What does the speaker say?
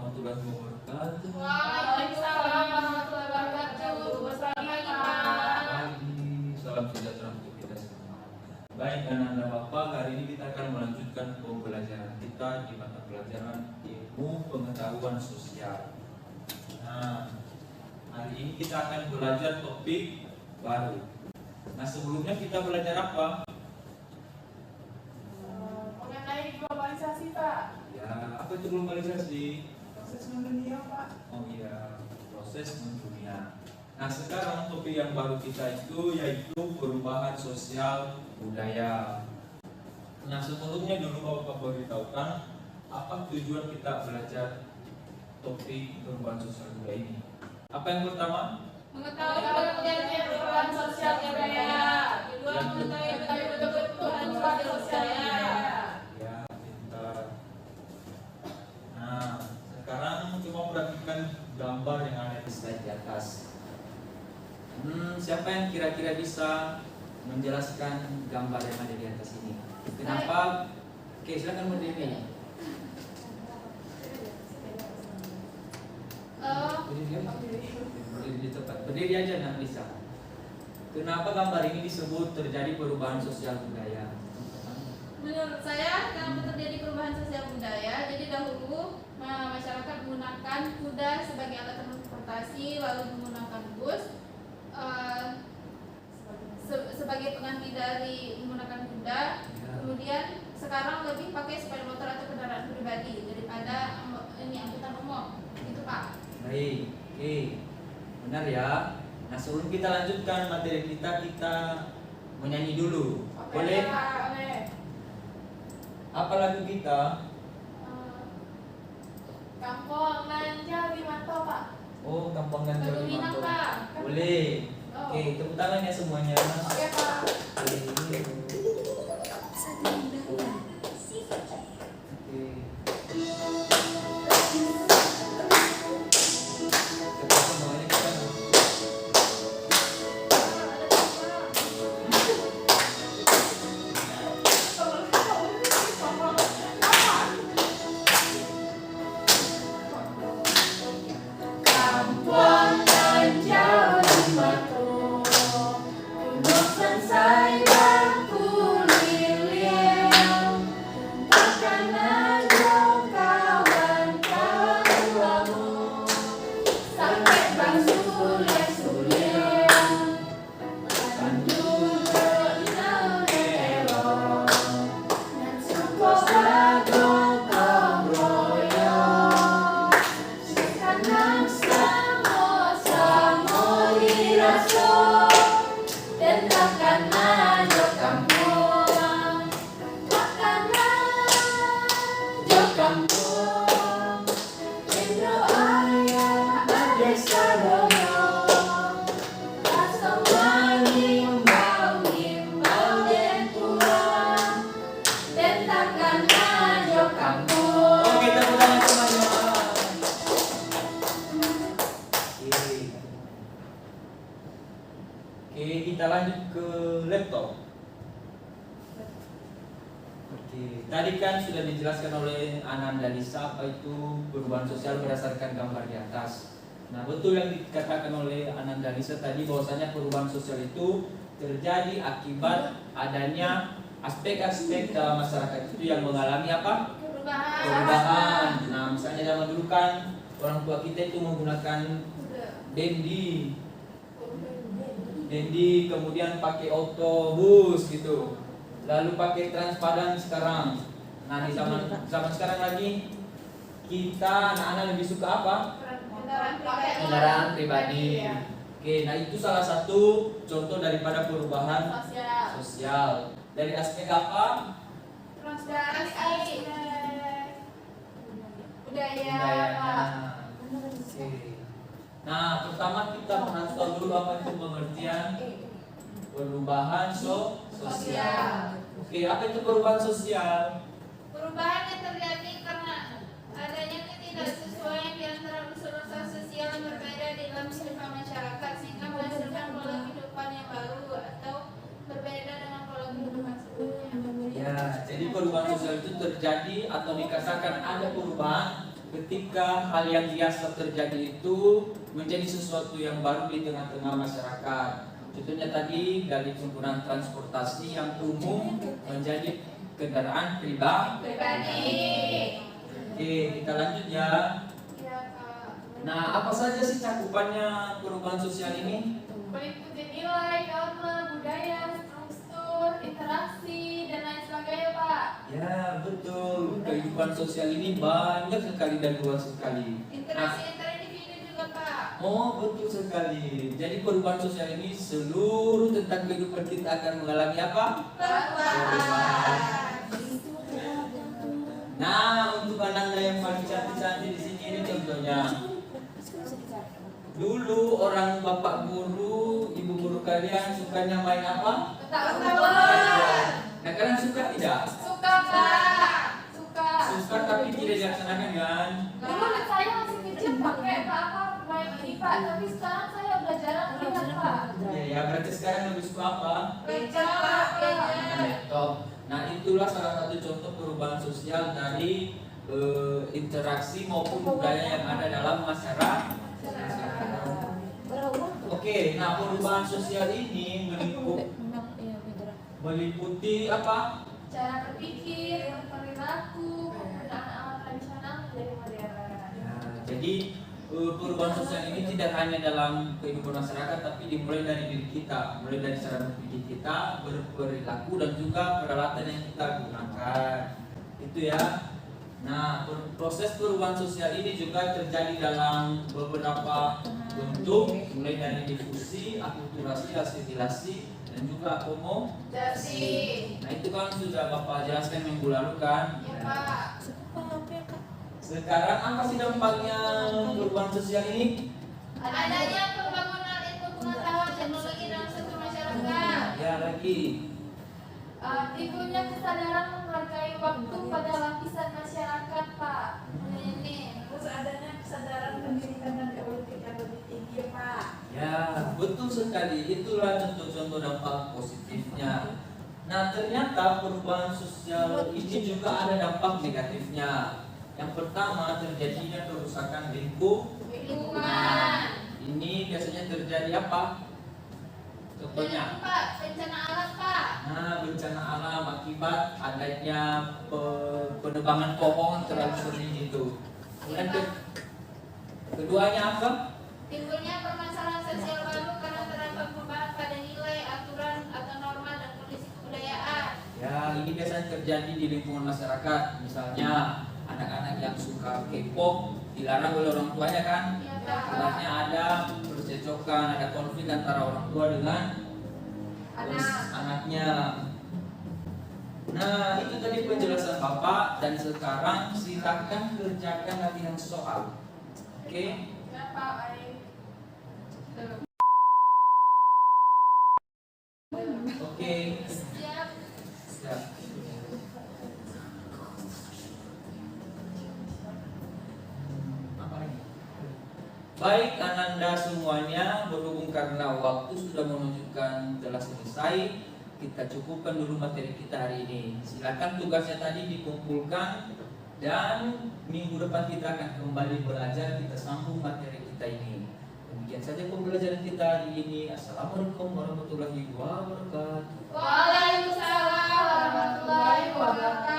warahmatullahi wabarakatuh. Waalaikumsalam warahmatullahi wabarakatuh. Selamat pagi, Pak. Pagi, salam sejahtera untuk kita semua. Baik, anak-anak Bapak, hari ini kita akan melanjutkan pembelajaran kita di mata pelajaran ilmu pengetahuan sosial. Nah, hari ini kita akan belajar topik baru. Nah, sebelumnya kita belajar apa? Mengenai globalisasi, Pak. Ya, apa itu globalisasi? Proses mendunia, Pak. Oh iya, proses mendunia. Nah, sekarang topik yang baru kita itu yaitu perubahan sosial budaya. Nah, sebelumnya dulu Bapak beritahukan apa tujuan kita belajar topik perubahan sosial budaya ini. Apa yang pertama? Mengetahui pengertian perubahan sosial budaya. Kedua, mengetahui bentuk perubahan sosial budaya. Ya, pintar. Nah, sekarang coba perhatikan gambar yang ada di slide di atas. Siapa yang kira-kira bisa menjelaskan gambar yang ada di atas ini? Kenapa? Oke, silakan berdiri. Berdiri cepat. Berdiri aja, nak bisa. Kenapa gambar ini disebut terjadi perubahan sosial budaya? Menurut saya, kenapa terjadi perubahan sosial budaya? Jadi dahulu masyarakat menggunakan kuda sebagai alat transportasi, lalu menggunakan bus sebagai pengganti dari menggunakan kuda. Kemudian sekarang lebih pakai sepeda motor atau kendaraan pribadi daripada ini angkutan umum. Itu, Pak. Baik, oke, benar ya. Nah, sebelum kita lanjutkan materi kita menyanyi dulu. Boleh? Boleh. Apa lagu kita? Kampung Nanjau di Manto, Pak. Oh, Kampung Nanjau Lagu di Minang, Manto. Pak. Boleh. Oh. Oke, tepuk tangan ya semuanya. Oke, Pak. Oke. Cepat semuanya kita. Kampung Nanjau di Manto, gunung sensai batu lilin, takkan Nanjau kawan-kawan tuamu, sampai bang sulit-sulit, pandu bernau elok, dan suko sagung kobroyong, sekarang sama-sama diraso, dan takkan Nanjau kampung, takkan Nanjau kampung, Indo ayah ade sadono, asam mengimbau dan pulang, dan takkan Nanjau kampung. Oke, tepuk tangan semuanya. Oke, kita lanjut ke laptop. Oke, tadi kan sudah dijelaskan oleh Ananda Lisa apa itu perubahan sosial berdasarkan gambar di atas. Nah, betul yang dikatakan oleh Ananda Lisa tadi bahwasanya perubahan sosial itu terjadi akibat adanya aspek-aspek dalam masyarakat itu yang mengalami apa? Perubahan. Nah, misalnya zaman dulu kan orang tua kita itu menggunakan dendi, kemudian pakai otobus gitu, lalu pakai transpadan sekarang. Nah, di zaman sekarang lagi kita anak-anak lebih suka apa? Kendaraan pribadi. Oke, nah itu salah satu contoh daripada perubahan sosial. Dari aspek apa? Transportasi budaya. Oke. Nah, pertama kita harus tahu dulu apa itu pengertian perubahan sosial. Oke, apa itu perubahan sosial? Perubahan yang terjadi karena adanya ketidaksesuaian di antara unsur-unsur sosial yang berbeda di dalam kehidupan masyarakat sehingga menghasilkan pola kehidupan yang baru atau berbeda dengan pola kehidupan sebelumnya. Ya, jadi perubahan sosial itu terjadi atau dikatakan ada perubahan ketika hal yang biasa terjadi itu menjadi sesuatu yang baru di tengah-tengah masyarakat. Contohnya tadi dari penggunaan transportasi yang umum menjadi kendaraan pribadi. Oke, kita lanjut ya. Iya, Kak. Nah, apa saja sih cakupannya perubahan sosial ini? Meliputi nilai, norma, budaya, struktur, interaksi, dan lain sebagainya, Pak. Ya, betul. Kehidupan sosial ini banyak sekali dan luas sekali. Interaksi antar individu juga, Pak. Oh, betul sekali. Jadi perubahan sosial ini seluruh tentang kehidupan kita akan mengalami apa? Perubahan. Nah, untuk anak yang paling cantik-cantik di sini ini contohnya. Dulu orang bapak guru, ibu guru kalian sukanya main apa? Ketahuan. Nah, kalian suka tidak? Suka, Pak. Suka. Suka tapi tidak dilaksanakan kan? Dulu saya masih kecil pakai apa main ini, Pak. Tapi sekarang saya udah jarang lihat, Pak. Ya, berarti sekarang lebih suka apa? Beca, Pak. Nah, laptop. Nah, itulah salah satu contoh perubahan sosial dari interaksi maupun budaya yang ada dalam masyarakat. Oke, nah perubahan sosial ini meliputi apa? Cara berpikir, perilaku, penggunaan alat tradisional menjadi modern. Ya, jadi perubahan sosial ini tidak hanya dalam kehidupan masyarakat, tapi dimulai dari diri kita, mulai dari cara berpikir kita, berperilaku dan juga peralatan yang kita gunakan. Itu ya. Nah, proses perubahan sosial ini juga terjadi dalam beberapa bentuk, mulai dari difusi, akulturasi, asimilasi, dan juga akomodasi. Nah, itu kan sudah Bapak jelaskan minggu lalu kan? Ya, Pak. Sekarang apa sih dampaknya perubahan sosial ini? Adanya pembangunan ilmu pengetahuan teknologi dalam satu masyarakat. Ya lagi. Timbulnya kesadaran menghargai waktu pada lapisan masyarakat, Pak. Ini. Terus adanya kesadaran pendidikan dan politik yang lebih tinggi, Pak. Ya, betul sekali. Itulah contoh-contoh dampak positifnya. Nah, ternyata perubahan sosial ini juga ada dampak negatifnya. Yang pertama, terjadinya kerusakan Lingkungan. Ini biasanya terjadi apa? Contohnya, Pak, bencana alam, Pak. nah bencana alam akibat adanya penebangan pohon terlalu sering itu. Kemudian keduanya apa? Timbulnya permasalahan sosial baru karena terdapat perubahan pada nilai, aturan, atau norma dan kondisi kebudayaan. Ya, ini biasanya terjadi di lingkungan masyarakat. Misalnya anak-anak yang suka K-pop dilarang oleh orang tuanya kan? Ya, Pak. Akibatnya ada percecokan, ada konflik antara orang tua dengan anaknya. Nah, itu tadi penjelasan Bapak, dan sekarang silakan kerjakan latihan soal. Oke? Ya, Pak. Baik. Oke. Siap. Siap. Apa lagi? Baik Ananda semuanya, berhubung karena waktu sudah menunjukkan telah selesai, kita cukupkan dulu materi kita hari ini. Silakan tugasnya tadi dikumpulkan, dan minggu depan kita akan kembali belajar, kita sambung materi kita ini. Demikian saja pembelajaran kita hari ini. Assalamualaikum warahmatullahi wabarakatuh. Waalaikumsalam warahmatullahi wabarakatuh.